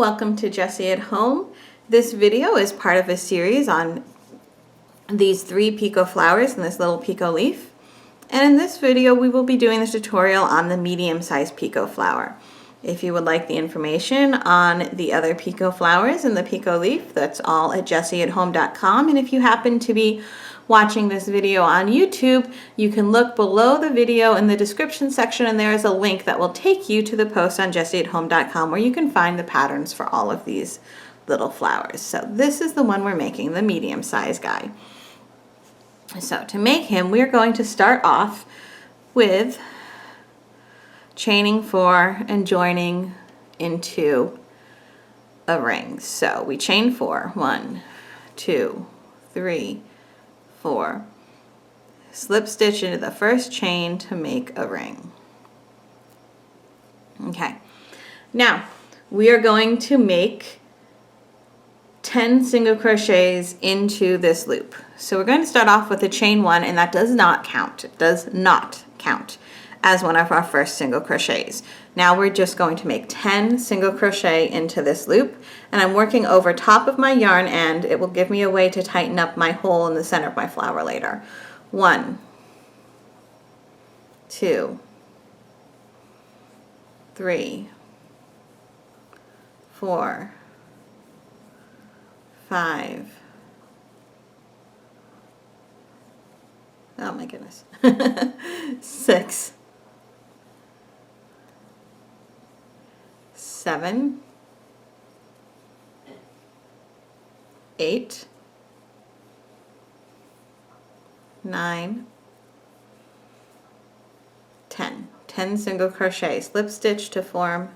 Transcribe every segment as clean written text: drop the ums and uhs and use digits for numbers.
Welcome to Jessie at Home. This video is part of a series on these 3 picot flowers and this little picot leaf. And in this video we will be doing this tutorial on the medium-sized picot flower. If you would like the information on the other picot flowers and the picot leaf, that's all at jessieathome.com. And if you happen to be watching this video on YouTube, you can look below the video in the description section and there is a link that will take you to the post on jessieathome.com where you can find the patterns for all of these little flowers. So this is the one we're making, the medium-sized guy. So to make him, we're going to start off with chaining 4 and joining into a ring. So we chain 4, 1, 2, 3, 4. Slip stitch into the first chain to make a ring. Okay, now we are going to make 10 single crochets into this loop. So we're going to start off with a chain 1, and that does not count. It does not count as one of our first single crochets. Now we're just going to make 10 single crochet into this loop, and I'm working over top of my yarn end. It will give me a way to tighten up my hole in the center of my flower later. 1, 2, 3, 4, 5. Oh my goodness. 6, 7, 8, 9, 10. 10 single crochet, slip stitch to form,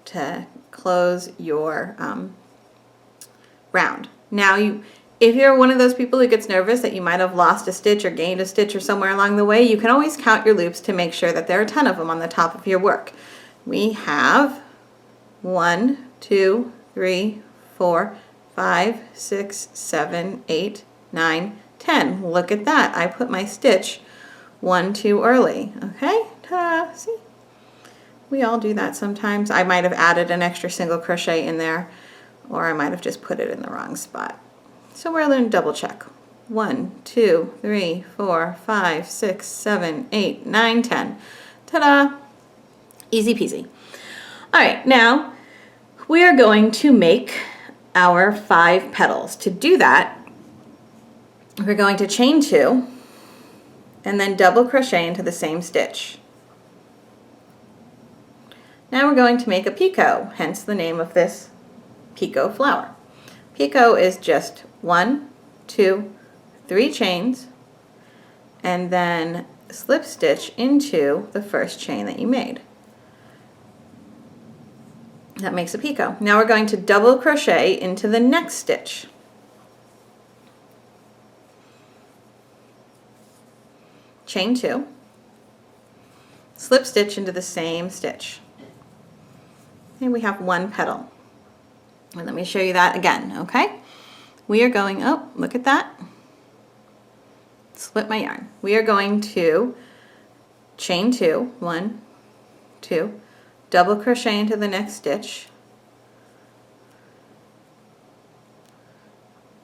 to close your round. Now if you're one of those people who gets nervous that you might have lost a stitch or gained a stitch or somewhere along the way, you can always count your loops to make sure that there are 10 of them on the top of your work. We have 1, 2, 3, 4, 5, 6, 7, 8, 9, 10. Look at that. I put my stitch 1 too early. Okay? Ta-da! See? We all do that sometimes. I might have added an extra single crochet in there, or I might have just put it in the wrong spot. So we're going to double check. 1, 2, 3, 4, 5, 6, 7, 8, 9, 10. Ta-da! Easy peasy. All right, now we are going to make our 5 petals. To do that, we're going to chain 2 and then double crochet into the same stitch. Now we're going to make a picot, hence the name of this picot flower. Picot is just 1, 2, 3 chains and then slip stitch into the first chain that you made. That makes a picot. Now we're going to double crochet into the next stitch. Chain 2, slip stitch into the same stitch. And we have 1 petal. And let me show you that again, okay? We are going, oh, look at that. Split my yarn. We are going to chain 2, 1, 2, double crochet into the next stitch,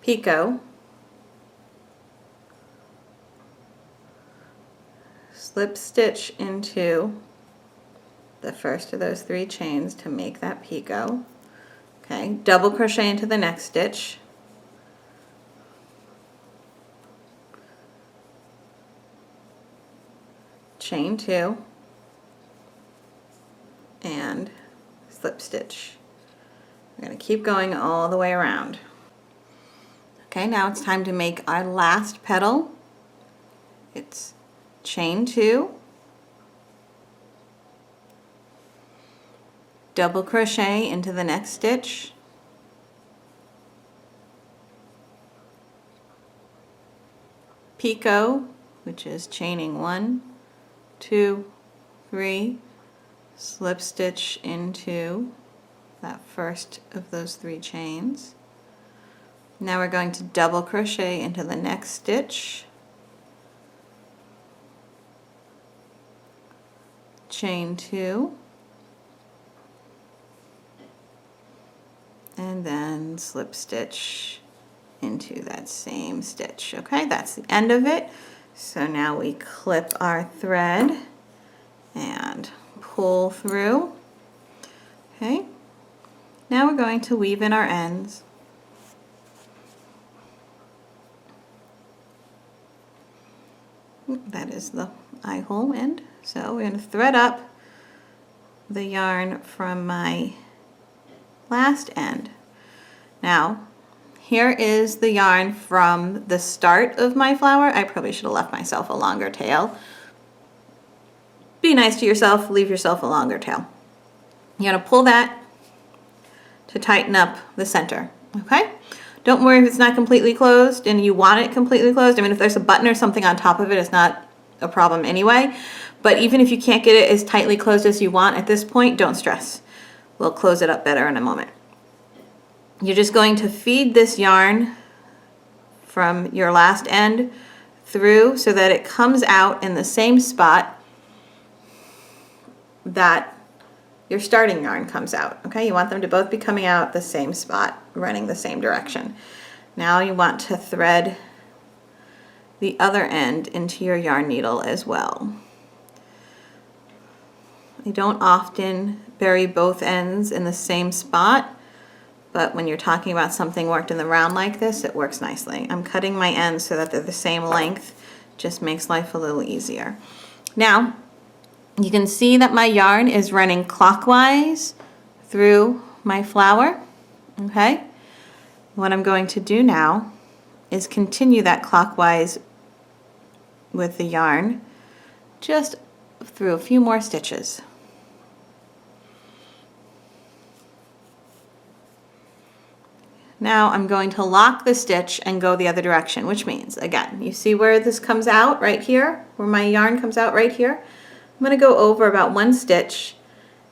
picot, slip stitch into the first of those 3 chains to make that picot. Okay, double crochet into the next stitch, chain 2, and slip stitch. We're going to keep going all the way around. Okay, now it's time to make our last petal. It's chain 2, double crochet into the next stitch, picot, which is chaining 1, 2, 3, slip stitch into that first of those 3 chains. Now we're going to double crochet into the next stitch, chain 2, and then slip stitch into that same stitch. Okay, that's the end of it. So now we clip our thread and pull through. Okay, now we're going to weave in our ends. That is the eye hole end. So we're going to thread up the yarn from my last end. Now, here is the yarn from the start of my flower. I probably should have left myself a longer tail. Be nice to yourself, leave yourself a longer tail. You're going to pull that to tighten up the center, okay? Don't worry if it's not completely closed and you want it completely closed. I mean, if there's a button or something on top of it, it's not a problem anyway. But even if you can't get it as tightly closed as you want at this point, don't stress. We'll close it up better in a moment. You're just going to feed this yarn from your last end through so that it comes out in the same spot that your starting yarn comes out. Okay, you want them to both be coming out the same spot, running the same direction. Now you want to thread the other end into your yarn needle as well. You don't often bury both ends in the same spot, but when you're talking about something worked in the round like this, it works nicely. I'm cutting my ends so that they're the same length, just makes life a little easier. Now, you can see that my yarn is running clockwise through my flower, okay? What I'm going to do now is continue that clockwise with the yarn just through a few more stitches. Now I'm going to lock the stitch and go the other direction, which means, again, you see where this comes out right here, where my yarn comes out right here? I'm going to go over about one stitch,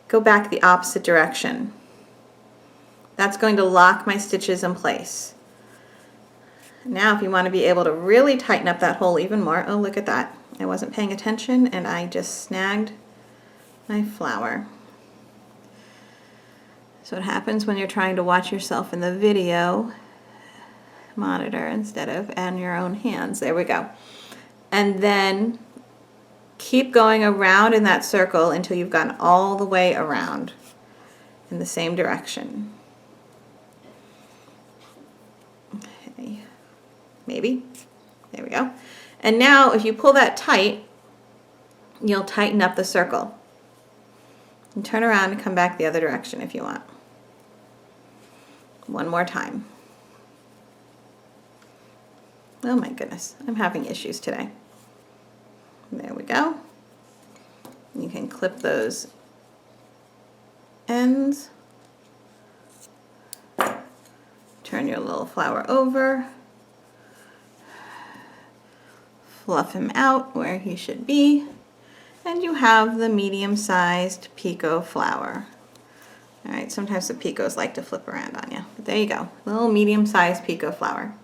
go back the opposite direction. That's going to lock my stitches in place. Now if you want to be able to really tighten up that hole even more, oh look at that, I wasn't paying attention and I just snagged my flower. So what happens when you're trying to watch yourself in the video monitor instead of on your own hands. There we go. And then keep going around in that circle until you've gone all the way around in the same direction. Okay. Maybe. There we go. And now if you pull that tight, you'll tighten up the circle. And turn around and come back the other direction if you want. One more time. Oh my goodness, I'm having issues today. There we go. You can clip those ends. Turn your little flower over. Fluff him out where he should be. And you have the medium-sized picot flower. All right, sometimes the picots like to flip around on you, but there you go, little medium-sized picot flower.